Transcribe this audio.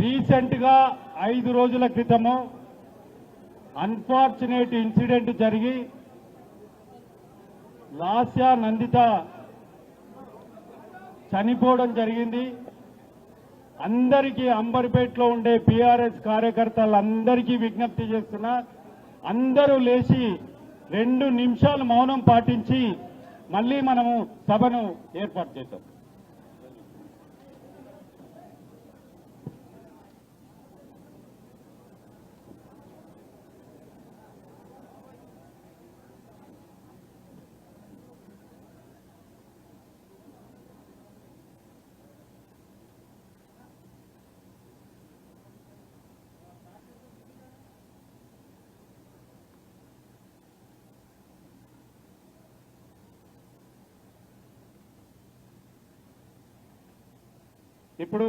రీసెంట్గా 5 రోజుల క్రితము అన్ఫార్చునేట్ ఇన్సిడెంట్ జరిగి లాస్య నందిత చనిపోవడం జరిగింది. అందరికీ అంబర్పేటలో ఉండే బీఆర్ఎస్ కార్యకర్తలందరికీ విజ్ఞప్తి చేస్తున్నా, అందరూ లేచి 2 నిమిషాలు మౌనం పాటించి మళ్ళీ మనము సభను ఏర్పాటు చేద్దాం. ఇప్పుడు